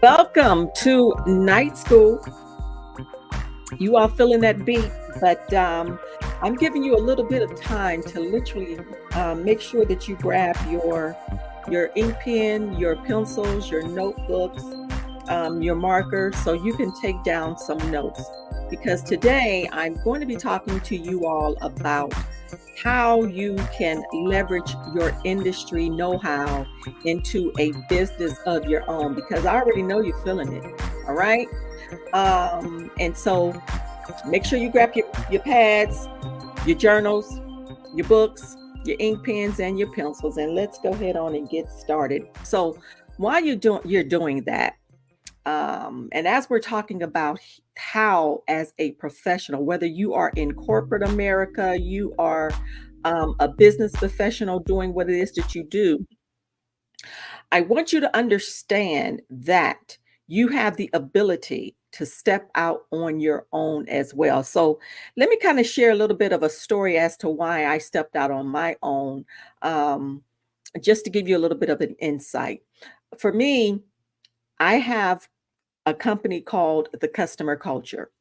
Welcome to night school. You all feeling that beat, but I'm giving you a little bit of time to literally make sure that you grab your ink pen, your pencils, your notebooks, your markers, so you can take down some notes. Because today I'm going to be talking to you all about how you can leverage your industry know-how into a business of your own. Because I already know you're feeling it. All right. And so make sure you grab your pads, your journals, your books, your ink pens, and your pencils. And let's go ahead on and get started. So while you're doing that, and as we're talking about how, as a professional, whether you are in corporate America, you are a business professional doing what it is that you do, I want you to understand that you have the ability to step out on your own as well. So, let me kind of share a little bit of a story as to why I stepped out on my own, um, just to give you a little bit of an insight. For me, I have a company called The Customer Culture.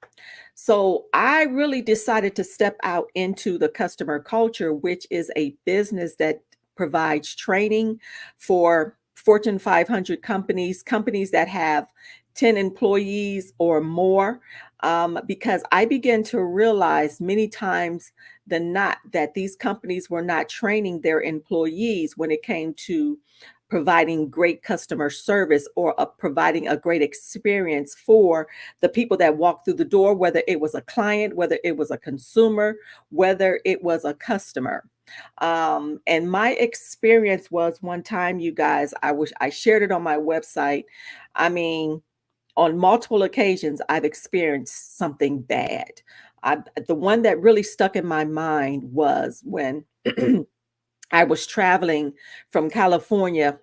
So I really decided to step out into the customer culture, which is a business that provides training for Fortune 500 companies, companies that have 10 employees or more. Because I began to realize many times than not that these companies were not training their employees when it came to providing great customer service or providing a great experience for the people that walked through the door, whether it was a client, whether it was a consumer, whether it was a customer. And my experience was one time, you guys, I shared it on my website. I mean, on multiple occasions, I've experienced something bad. The one that really stuck in my mind was when I was traveling from California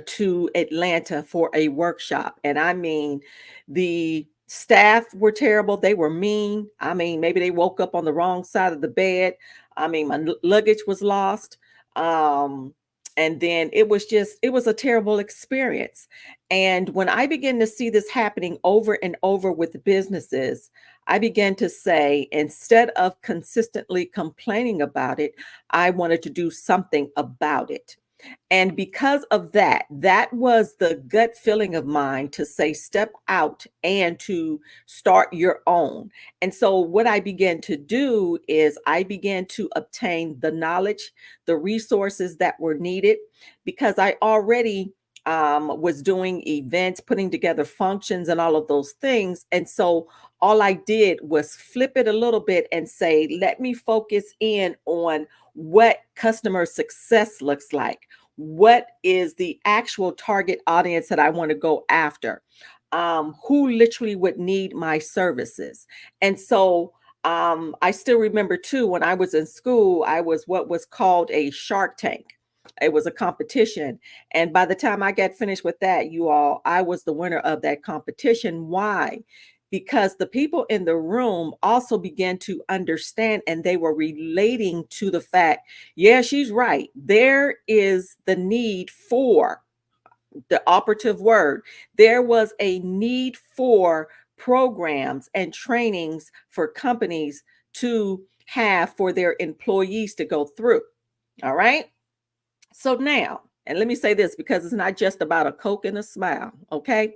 to Atlanta for a workshop. And I mean, the staff were terrible. They were mean. I mean, maybe they woke up on the wrong side of the bed. I mean, my luggage was lost. Um, and then it was a terrible experience. And when I began to see this happening over and over with businesses, I began to say, instead of consistently complaining about it, I wanted to do something about it. And because of that, that was the gut feeling of mine to say, step out and to start your own. And so, what I began to do is I began to obtain the knowledge, the resources that were needed, because I already was doing events, putting together functions, and all of those things. And so, all I did was flip it a little bit and say, let me focus in on what customer success looks like. What is the actual target audience that I want to go after? Who literally would need my services? And so I still remember too, when I was in school, I was what was called a Shark Tank. It was a competition. And by the time I got finished with that, you all, I was the winner of that competition. Why? Because the people in the room also began to understand and they were relating to the fact, yeah, she's right. There is the need for the operative word. There was a need for programs and trainings for companies to have for their employees to go through. All right. So now, and let me say this because it's not just about a Coke and a smile, okay?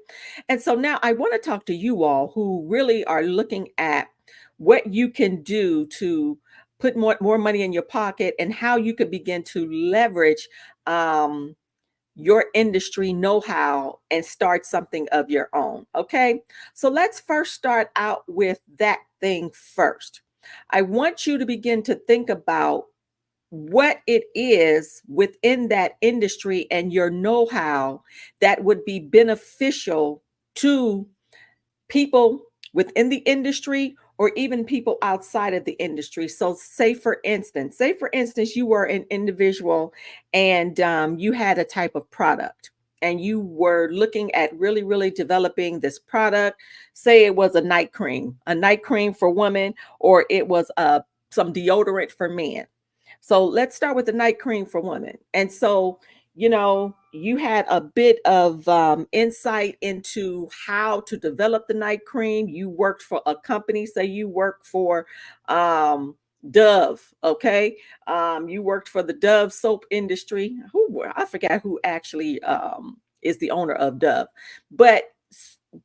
And so now I want to talk to you all who really are looking at what you can do to put more money in your pocket and how you could begin to leverage um, your industry know-how and start something of your own, okay? So let's first start out with that thing first. I want you to begin to think about what it is within that industry and your know-how that would be beneficial to people within the industry or even people outside of the industry. So say for instance, you were an individual and you had a type of product and you were looking at really developing this product. Say it was a night cream for women, or it was some deodorant for men. So let's start with the night cream for women. And so you had a bit of insight into how to develop the night cream. You worked for a company, say you work for um, Dove, okay? You worked for the Dove soap industry. I forgot who actually is the owner of Dove, but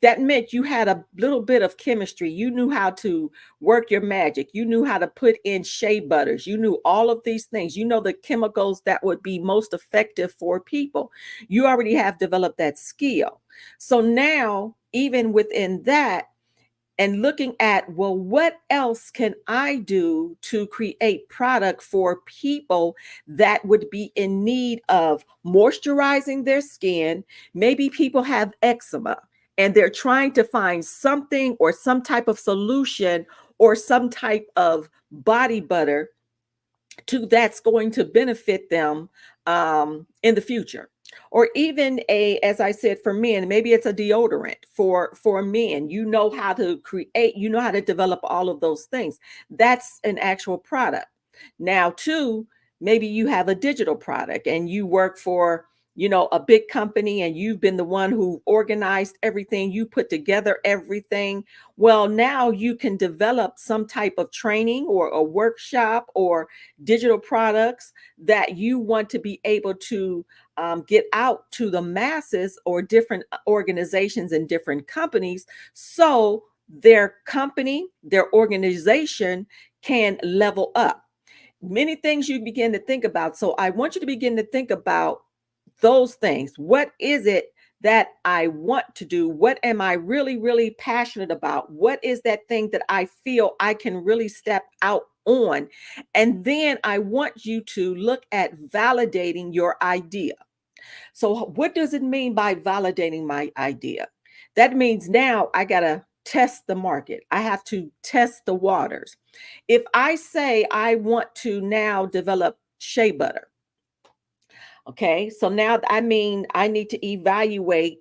that meant you had a little bit of chemistry. You knew how to work your magic. You knew how to put in shea butters. You knew all of these things. You know the chemicals that would be most effective for people. You already have developed that skill. So now, even within that, and looking at, well, what else can I do to create product for people that would be in need of moisturizing their skin? Maybe people have eczema and they're trying to find something or some type of solution or some type of body butter that's going to benefit them in the future. Or even as I said, for men, maybe it's a deodorant for men. You know how to create, you know how to develop all of those things. That's an actual product. Now, too, maybe you have a digital product and you work for, a big company, and you've been the one who organized everything, you put together everything. Well, now you can develop some type of training or a workshop or digital products that you want to be able to get out to the masses or different organizations and different companies, so their company, their organization can level up. Many things you begin to think about. So I want you to begin to think about those things. What is it that I want to do? What am I really, really passionate about? What is that thing that I feel I can really step out on? And then I want you to look at validating your idea. So, what does it mean by validating my idea? That means now I got to test the market. I have to test the waters. If I say I want to now develop shea butter, okay, so now I mean I need to evaluate,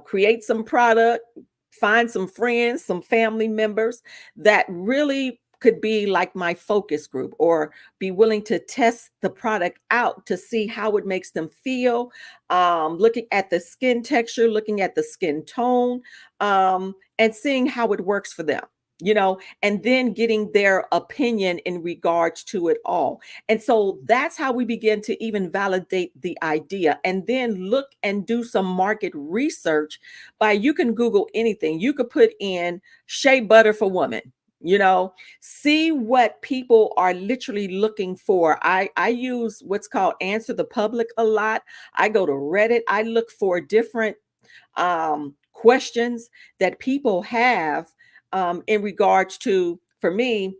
create some product, find some friends, some family members that really could be like my focus group, or be willing to test the product out to see how it makes them feel, looking at the skin texture, looking at the skin tone, and seeing how it works for them. And then getting their opinion in regards to it all. And so that's how we begin to even validate the idea, and then look and do some market research. You can Google anything. You could put in shea butter for women, see what people are literally looking for. I use what's called Answer the Public a lot. I go to Reddit. I look for different questions that people have in regards to, for me,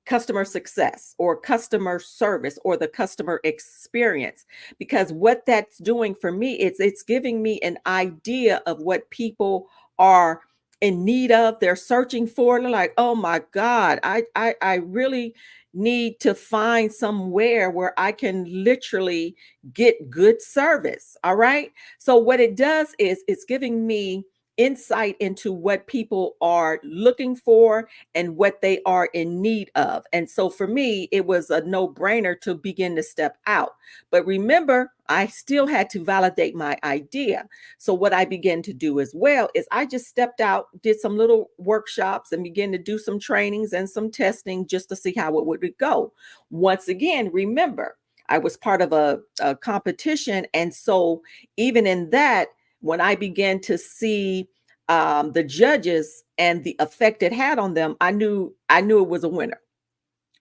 customer success or customer service or the customer experience. Because what that's doing for me, it's giving me an idea of what people are in need of. They're searching for. They're like, oh my God, I really need to find somewhere where I can literally get good service. All right. So what it does is it's giving me insight into what people are looking for and what they are in need of. And so for me, it was a no-brainer to begin to step out. But remember, I still had to validate my idea. So what I began to do as well is I just stepped out, did some little workshops, and began to do some trainings and some testing just to see how it would go. Once again, remember, I was part of a competition. And so even in that, when I began to see the judges and the effect it had on them, I knew it was a winner.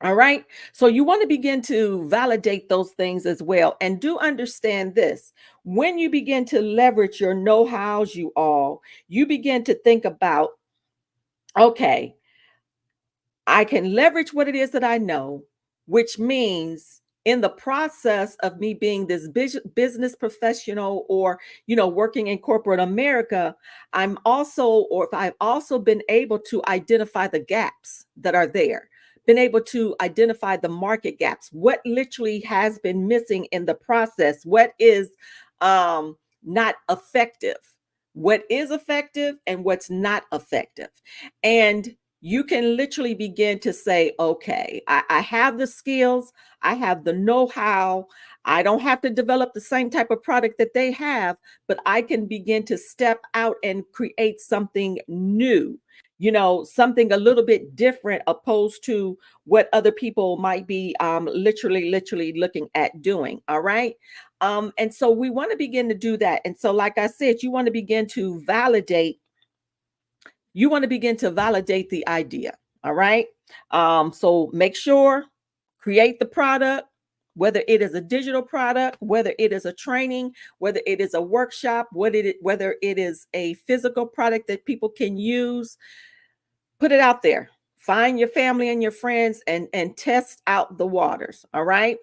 All right. So you want to begin to validate those things as well. And do understand this: when you begin to leverage your know-hows, you begin to think about, okay, I can leverage what it is that I know, which means in the process of me being this business professional, or, working in corporate America, I've also been able to identify the gaps that are there, been able to identify the market gaps, what literally has been missing in the process, what is not effective, what is effective and what's not effective. And you can literally begin to say, okay, I have the skills, I have the know-how. I don't have to develop the same type of product that they have, but I can begin to step out and create something new, something a little bit different opposed to what other people might be literally looking at doing. All right. And so we want to begin to do that. And so, like I said, you want to begin to validate the idea. All right. So make sure, create the product, whether it is a digital product, whether it is a training, whether it is a workshop, whether it is a physical product that people can use, put it out there. Find your family and your friends and test out the waters. All right.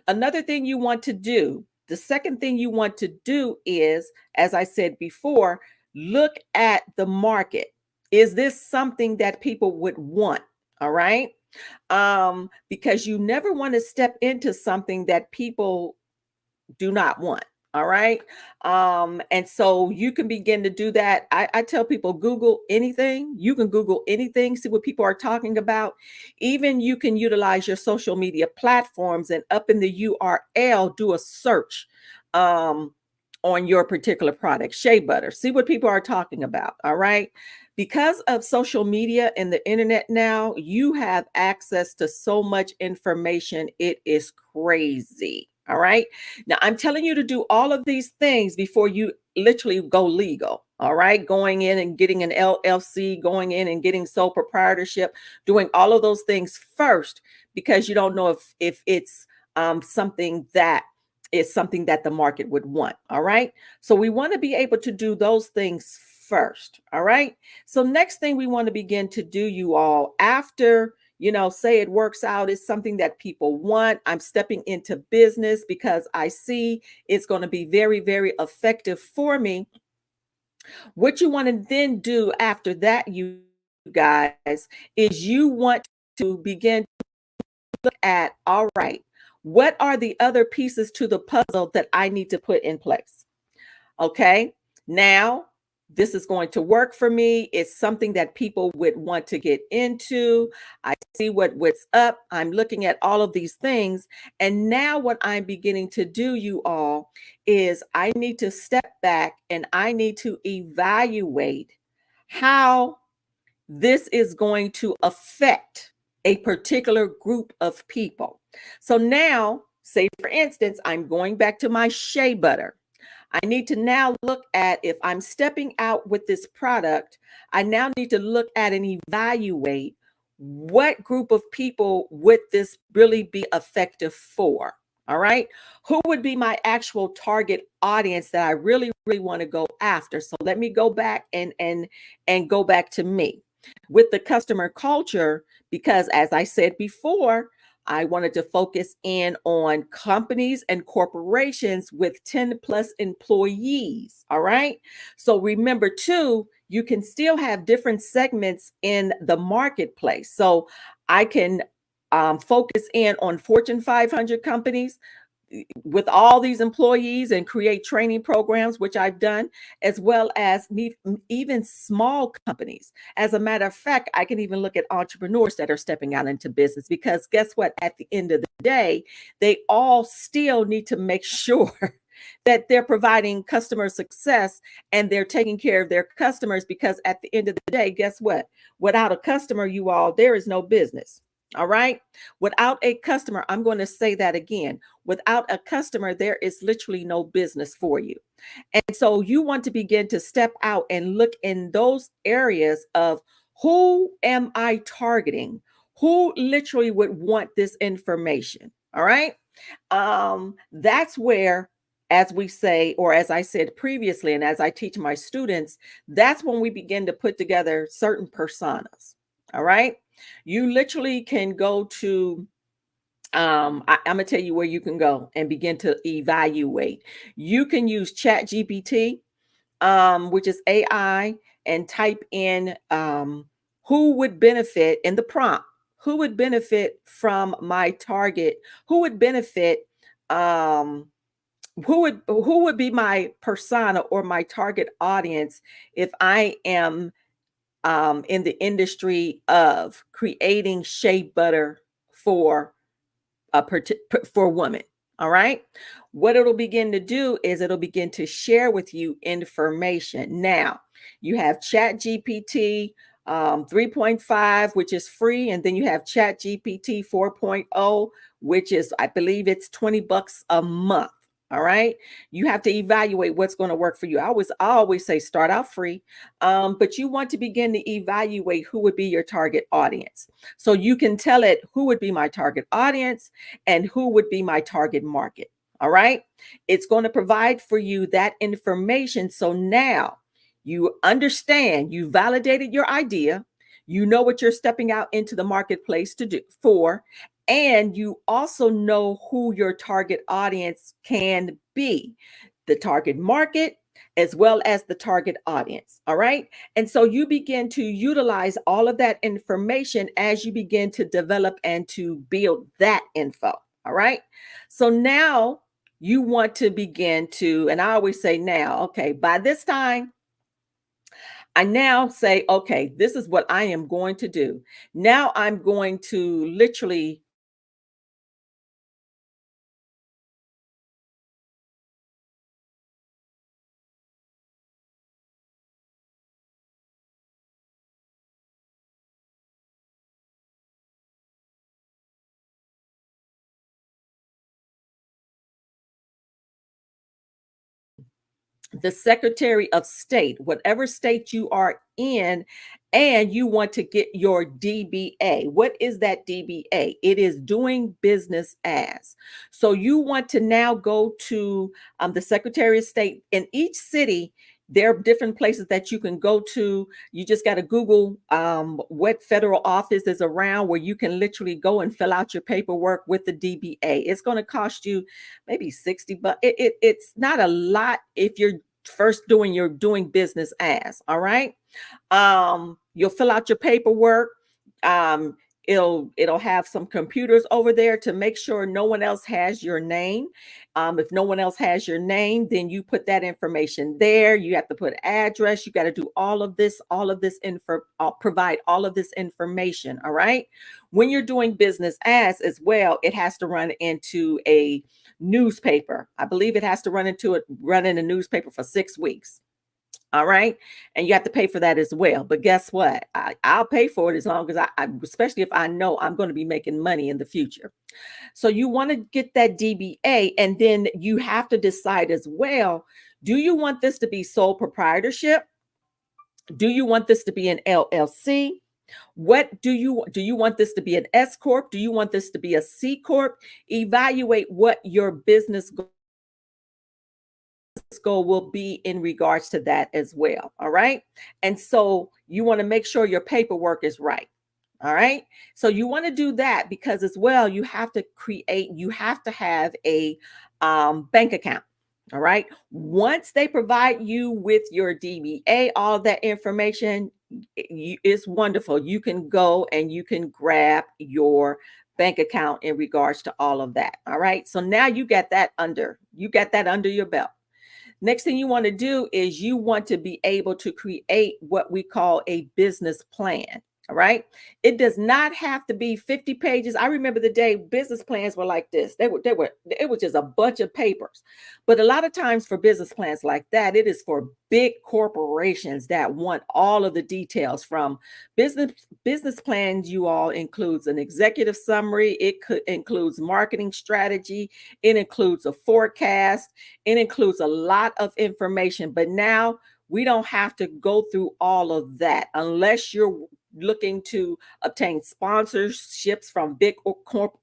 Another thing you want to do, the second thing you want to do is, as I said before, look at the market. Is this something that people would want? All right. Because you never want to step into something that people do not want. All right. And so you can begin to do that. I tell people, Google anything. You can Google anything, see what people are talking about. Even you can utilize your social media platforms and up in the URL, do a search on your particular product, shea butter. See what people are talking about. All right. Because of social media and the internet now, you have access to so much information. It is crazy. All right. Now, I'm telling you to do all of these things before you literally go legal. All right. Going in and getting an LLC, going in and getting sole proprietorship, doing all of those things first, because you don't know if it's something that is something that the market would want. All right. So we want to be able to do those things first. All right. So next thing we want to begin to do, you all, after say it works out, is something that people want. I'm stepping into business because I see it's going to be very, very effective for me. What you want to then do after that, you guys, is you want to begin to look at, all right, what are the other pieces to the puzzle that I need to put in place? Okay. Now, this is going to work for me. It's something that people would want to get into. I see what's up. I'm looking at all of these things. And now what I'm beginning to do, you all, is I need to step back and I need to evaluate how this is going to affect a particular group of people. So now, say for instance, I'm going back to my shea butter. I need to now look at, if I'm stepping out with this product, I now need to look at and evaluate what group of people would this really be effective for. All right. Who would be my actual target audience that I really, really want to go after? So let me go back and go back to me with the customer culture, because as I said before, I wanted to focus in on companies and corporations with 10 plus employees. All right. So remember, too, you can still have different segments in the marketplace. So I can focus in on Fortune 500 companies with all these employees and create training programs, which I've done, as well as even small companies. As a matter of fact, I can even look at entrepreneurs that are stepping out into business, because guess what? At the end of the day, they all still need to make sure that they're providing customer success and they're taking care of their customers, because at the end of the day, guess what? Without a customer, you all, there is no business. All right. Without a customer, I'm going to say that again. Without a customer, there is literally no business for you. And so you want to begin to step out and look in those areas of, who am I targeting? Who literally would want this information? All right. That's where, as we say, or as I said previously, and as I teach my students, that's when we begin to put together certain personas. All right. You literally can go to, I'm gonna tell you where you can go and begin to evaluate. You can use Chat GPT, which is AI, and type in who would benefit in the prompt, who would benefit from my target, who would benefit, who would be my persona or my target audience if I am in the industry of creating shea butter for for women. All right. What it'll begin to do is it'll begin to share with you information. Now, you have Chat GPT 3.5, which is free, and then you have Chat GPT 4.0, which is, I believe it's $20 a month. All right. You have to evaluate what's going to work for you. I always say start out free, but you want to begin to evaluate who would be your target audience. So you can tell it who would be my target audience and who would be my target market. All right. It's going to provide for you that information. So now you understand, you validated your idea, you know what you're stepping out into the marketplace to do for, and you also know who your target audience can be, the target market, as well as the target audience. All right. And so you begin to utilize all of that information as you begin to develop and to build that info. All right. So now you want to begin to, and I always say now, okay, by this time, I now say, okay, this is what I am going to do. Now I'm going to literally the Secretary of State, whatever state you are in, and you want to get your DBA. What is that DBA? It is doing business as. So you want to now go to the Secretary of State in each city. There are different places that you can go to. You just got to Google what federal office is around where you can literally go and fill out your paperwork with the DBA. It's going to cost you maybe 60 bucks. It's not a lot if you're first doing business as. All right. You'll fill out your paperwork. um it'll have some computers over there to make sure no one else has your name. If no one else has your name, then you put that information there. You have to put address. You got to do all of this info, provide all of this information. All right. When you're doing business as well, it has to run into a newspaper. I believe it has to run in a newspaper for 6 weeks. All right. And you have to pay for that as well. But guess what? I'll pay for it as long as especially if I know I'm going to be making money in the future. So you want to get that DBA, and then you have to decide as well, do you want this to be sole proprietorship? Do you want this to be an LLC? What do you want this to be an S corp? Do you want this to be a C corp? Evaluate what your business goal will be in regards to that as well. All right. And so you want to make sure your paperwork is right. All right. So you want to do that because as well, you have to have a bank account. All right. Once they provide you with your DBA, all that information is wonderful. You can go and you can grab your bank account in regards to all of that. All right. So now you got that under your belt. Next thing you want to do is you want to be able to create what we call a business plan. All right. It does not have to be 50 pages. I remember the day business plans were like this. It was just a bunch of papers. But a lot of times for business plans like that, it is for big corporations that want all of the details from business business plans. You all includes an executive summary. It could includes marketing strategy. It includes a forecast. It includes a lot of information. But now we don't have to go through all of that unless you're looking to obtain sponsorships from big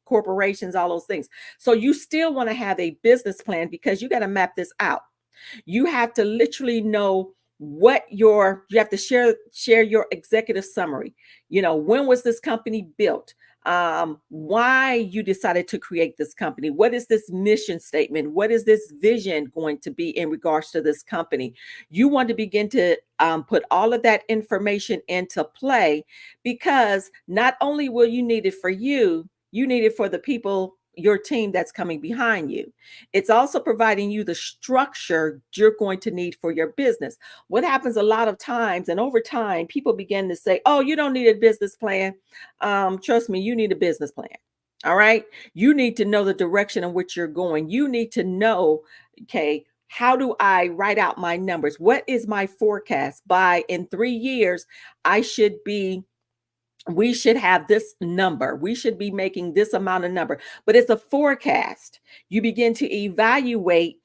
corporations, all those things. So you still want to have a business plan because you got to map this out. You have to literally know you have to share your executive summary. When was this company built? Why you decided to create this company? What is this mission statement? What is this vision going to be in regards to this company? You want to begin to put all of that information into play because not only will you need it for you need it for the people your team that's coming behind you. It's also providing you the structure you're going to need for your business. What happens a lot of times, and over time, people begin to say, "Oh, you don't need a business plan." Trust me, you need a business plan. All right. You need to know the direction in which you're going. You need to know, okay, how do I write out my numbers? What is my forecast? By in 3 years, I should be we should have this number. We should be making this amount of number. But it's a forecast. You begin to evaluate,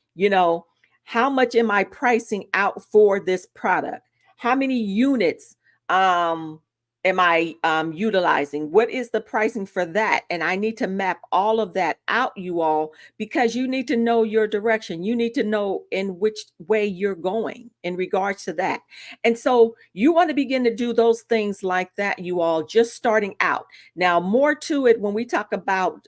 how much am I pricing out for this product? How many units am I utilizing? What is the pricing for that? And I need to map all of that out, you all, because you need to know your direction. You need to know in which way you're going in regards to that. And so you want to begin to do those things like that, you all, just starting out. Now, more to it when we talk about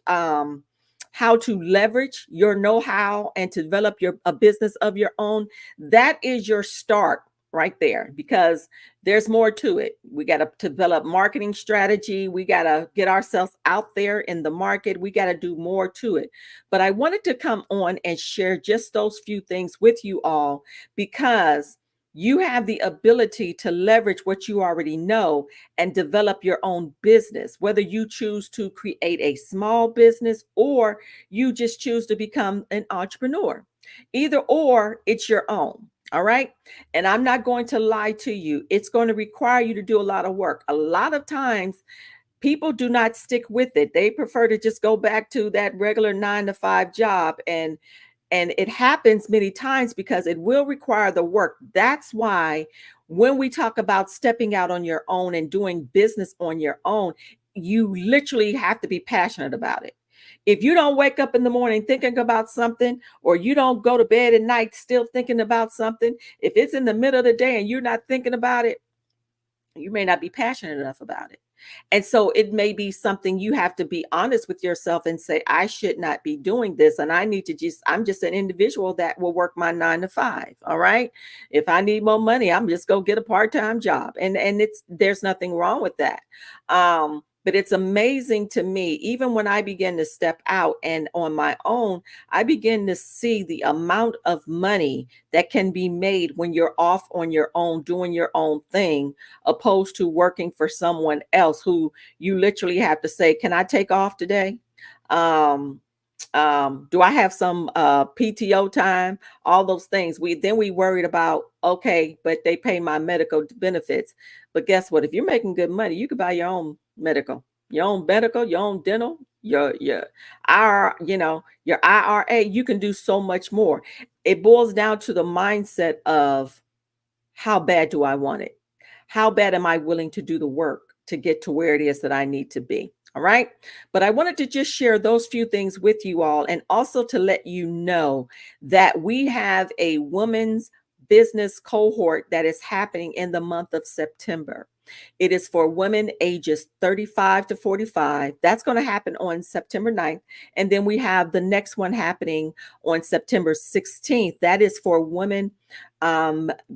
how to leverage your know-how and to develop a business of your own. That is your start right there, because there's more to it. We got to develop marketing strategy. We got to get ourselves out there in the market. We got to do more to it. But I wanted to come on and share just those few things with you all, because you have the ability to leverage what you already know and develop your own business, whether you choose to create a small business or you just choose to become an entrepreneur. Either or, it's your own. All right. And I'm not going to lie to you. It's going to require you to do a lot of work. A lot of times, people do not stick with it. They prefer to just go back to that regular 9 to 5 job. And it happens many times because it will require the work. That's why when we talk about stepping out on your own and doing business on your own, you literally have to be passionate about it. If you don't wake up in the morning thinking about something, or you don't go to bed at night still thinking about something, if it's in the middle of the day and you're not thinking about it, you may not be passionate enough about it. And so it may be something you have to be honest with yourself and say, I should not be doing this. And I'm just an individual that will work my 9 to 5. All right. If I need more money, I'm just go get a part-time job. And there's nothing wrong with that. But it's amazing to me, even when I begin to step out and on my own, I begin to see the amount of money that can be made when you're off on your own, doing your own thing, opposed to working for someone else who you literally have to say, can I take off today? Do I have some PTO time? All those things. We worried about, okay, but they pay my medical benefits. But guess what? If you're making good money, you could buy your own medical, your own dental, your your IRA. You can do so much more. It boils down to the mindset of, how bad do I want it? How bad am I willing to do the work to get to where it is that I need to be? All right. But I wanted to just share those few things with you all, and also to let you know that we have a women's business cohort that is happening in the month of September. It is for women ages 35 to 45. That's going to happen on September 9th. And then we have the next one happening on September 16th. That is for women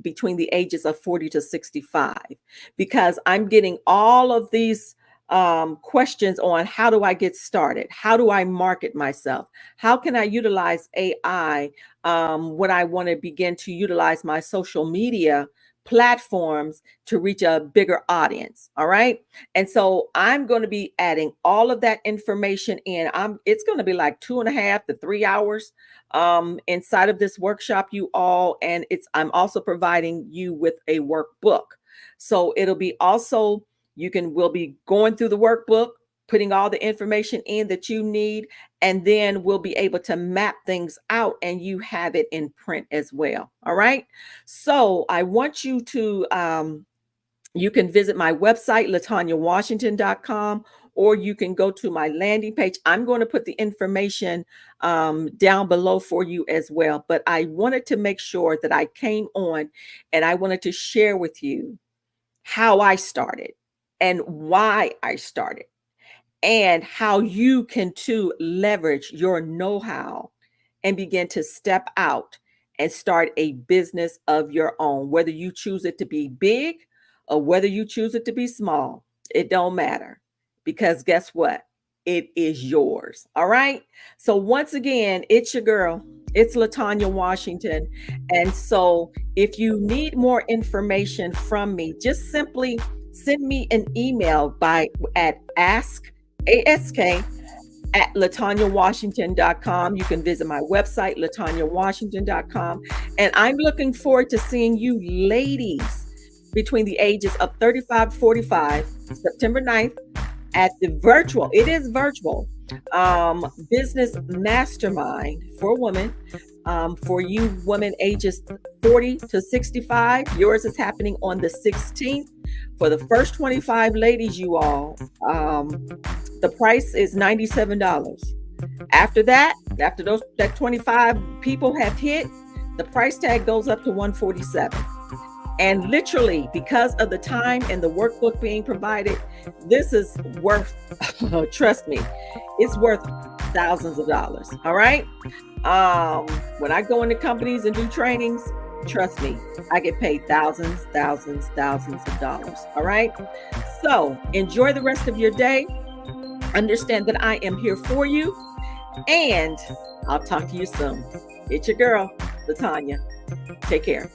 between the ages of 40 to 65, because I'm getting all of these questions on, how do I get started? How do I market myself? How can I utilize AI when I want to begin to utilize my social media platforms to reach a bigger audience? All right. And so I'm going to be adding all of that information in. It's going to be like 2.5 to 3 hours inside of this workshop, you all. And I'm also providing you with a workbook. So it'll be also, we'll be going through the workbook, putting all the information in that you need, and then we'll be able to map things out and you have it in print as well. All right. So I want you to, you can visit my website, latanyawashington.com, or you can go to my landing page. I'm going to put the information down below for you as well. But I wanted to make sure that I came on and I wanted to share with you how I started and why I started, and how you can too leverage your know-how and begin to step out and start a business of your own, whether you choose it to be big or whether you choose it to be small. It don't matter, because guess what? it is yours. All right. So once again, it's your girl. It's Latanya Washington. And so if you need more information from me, just simply send me an email at ask at latanyawashington.com. You can visit my website, latanyawashington.com. And I'm looking forward to seeing you ladies between the ages of 35 45, September 9th, at the virtual, it is virtual, business mastermind for women. For you women ages 40 to 65, yours is happening on the 16th. For the first 25 ladies, you all, the price is $97. After that, after that 25 people have hit, the price tag goes up to $147. And literally, because of the time and the workbook being provided, this is worth, trust me, it's worth thousands of dollars. All right. When I go into companies and do trainings, trust me, I get paid thousands of dollars. All right. So enjoy the rest of your day. Understand that I am here for you. And I'll talk to you soon. It's your girl, Latanya. Take care.